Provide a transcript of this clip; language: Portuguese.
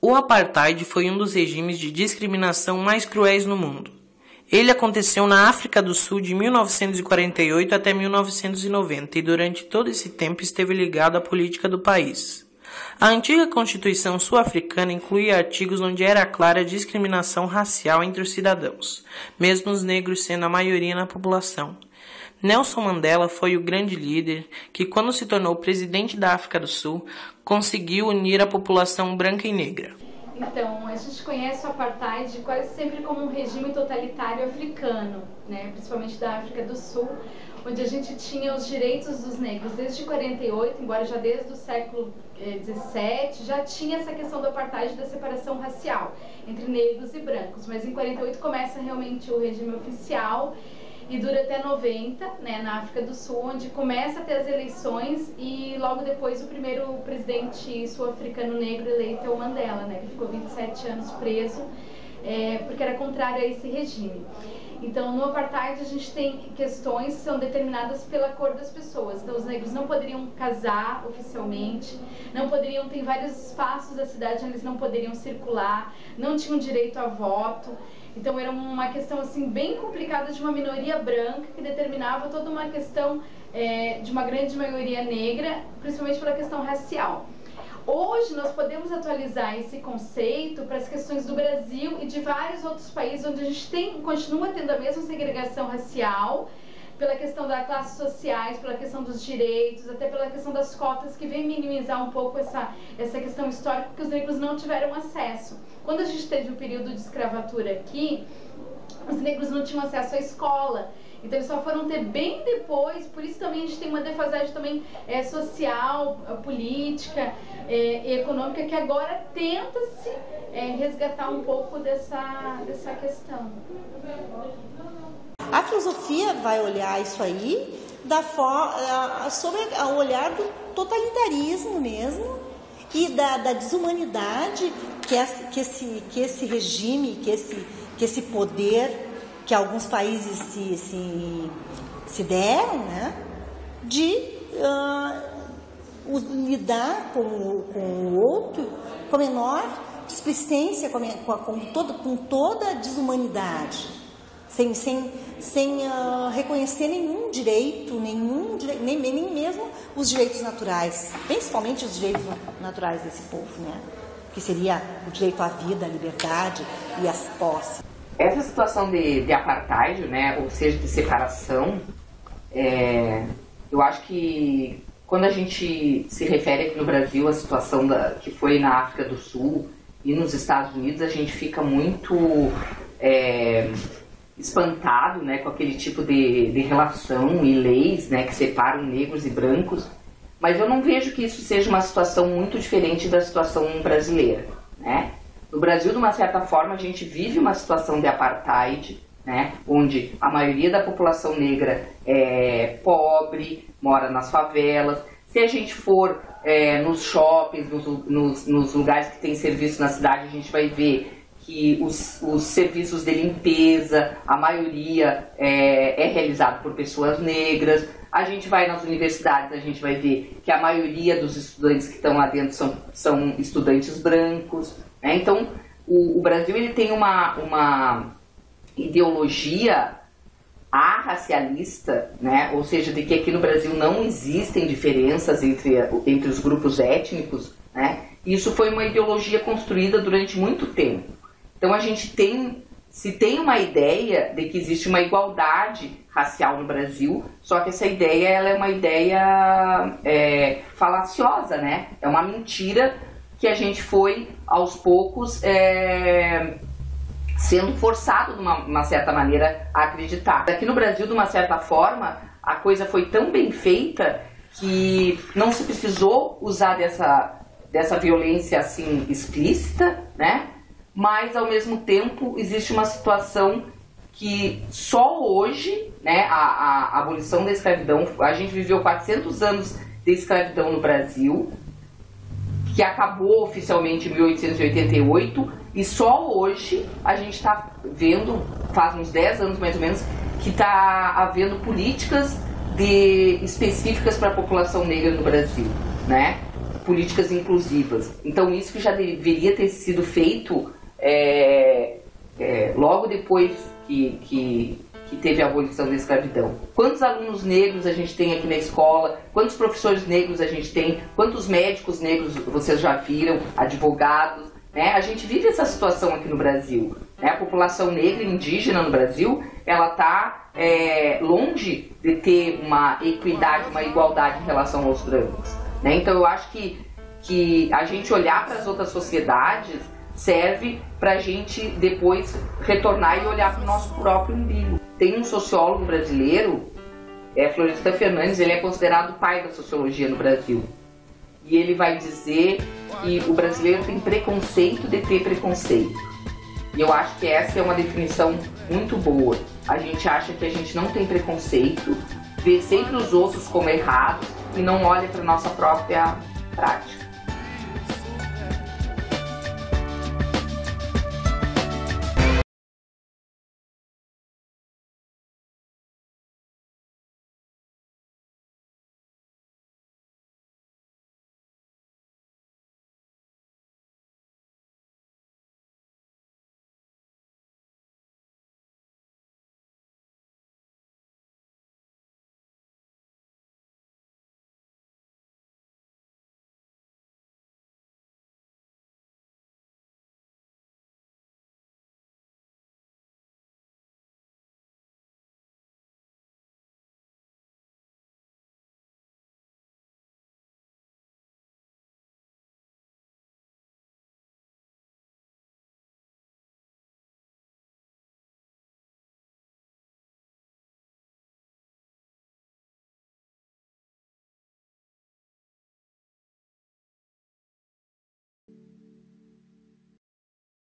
O apartheid foi um dos regimes de discriminação mais cruéis no mundo. Ele aconteceu na África do Sul de 1948 até 1990 e durante todo esse tempo esteve ligado à política do país. A antiga Constituição sul-africana incluía artigos onde era clara a discriminação racial entre os cidadãos, mesmo os negros sendo a maioria na população. Nelson Mandela foi o grande líder que, quando se tornou presidente da África do Sul, conseguiu unir a população branca e negra. Então, a gente conhece o apartheid quase sempre como um regime totalitário africano, né? Principalmente da África do Sul, onde a gente tinha os direitos dos negros desde 48, embora já desde o século XVII, já tinha essa questão do apartheid, da separação racial entre negros e brancos. Mas em 48 começa realmente o regime oficial e dura até 90, né, na África do Sul, onde começa a ter as eleições e logo depois o primeiro presidente sul-africano negro eleito é o Mandela, né, que ficou 27 anos preso, porque era contrário a esse regime. Então, no apartheid a gente tem questões que são determinadas pela cor das pessoas. Então, os negros não poderiam casar oficialmente, não poderiam, tem vários espaços da cidade onde eles não poderiam circular, não tinham direito a voto. Então, era uma questão assim bem complicada de uma minoria branca que determinava toda uma questão de uma grande maioria negra, principalmente pela questão racial. Hoje nós podemos atualizar esse conceito para as questões do Brasil e de vários outros países onde a gente continua tendo a mesma segregação racial, pela questão das classes sociais, pela questão dos direitos, até pela questão das cotas, que vem minimizar um pouco essa questão histórica que os negros não tiveram acesso. Quando a gente teve o período de escravatura aqui, os negros não tinham acesso à escola. Então eles só foram ter bem depois, por isso também a gente tem uma defasagem também social, política e econômica, que agora tenta-se resgatar um pouco dessa questão. A filosofia vai olhar isso aí sobre o olhar do totalitarismo mesmo e da desumanidade que esse regime, que esse poder que alguns países se deram, né, de lidar com o outro com a menor displicência, com toda a desumanidade, sem reconhecer nenhum direito, nem mesmo os direitos naturais, principalmente os direitos naturais desse povo, né, que seria o direito à vida, à liberdade e às posses. Essa situação de apartheid, né, ou seja, de separação, eu acho que quando a gente se refere aqui no Brasil à situação que foi na África do Sul e nos Estados Unidos, a gente fica muito espantado, né, com aquele tipo de relação e leis, né, que separam negros e brancos, mas eu não vejo que isso seja uma situação muito diferente da situação brasileira, né? No Brasil, de uma certa forma, a gente vive uma situação de apartheid, né, onde a maioria da população negra é pobre, mora nas favelas. Se a gente for nos shoppings, nos lugares que tem serviço na cidade, a gente vai ver que os serviços de limpeza, a maioria é realizado por pessoas negras. A gente vai nas universidades, a gente vai ver que a maioria dos estudantes que estão lá dentro são estudantes brancos. Então, o Brasil ele tem uma ideologia arracialista, né? Ou seja, de que aqui no Brasil não existem diferenças entre os grupos étnicos, né? Isso foi uma ideologia construída durante muito tempo. Então, a gente se tem uma ideia de que existe uma igualdade racial no Brasil, só que essa ideia ela é uma ideia falaciosa, né? É uma mentira que a gente foi, aos poucos, sendo forçado, de uma certa maneira, a acreditar. Aqui no Brasil, de uma certa forma, a coisa foi tão bem feita que não se precisou usar dessa violência assim explícita, né? Mas, ao mesmo tempo, existe uma situação que só hoje, né, a abolição da escravidão, a gente viveu 400 anos de escravidão no Brasil, que acabou oficialmente em 1888, e só hoje a gente está vendo, faz uns 10 anos mais ou menos, que está havendo políticas específicas para a população negra no Brasil, né? políticas inclusivas. Então isso que já deveria ter sido feito logo depois que teve a abolição da escravidão. Quantos alunos negros a gente tem aqui na escola? Quantos professores negros a gente tem? Quantos médicos negros vocês já viram? Advogados? Né? A gente vive essa situação aqui no Brasil. Né? A população negra e indígena no Brasil, ela está longe de ter uma equidade, uma igualdade em relação aos brancos. Né? Então eu acho que a gente olhar para as outras sociedades serve para a gente depois retornar e olhar para o nosso próprio umbigo. Tem um sociólogo brasileiro, Florestan Fernandes, ele é considerado o pai da sociologia no Brasil. E ele vai dizer que o brasileiro tem preconceito de ter preconceito. E eu acho que essa é uma definição muito boa. A gente acha que a gente não tem preconceito, vê sempre os outros como errados e não olha para a nossa própria prática.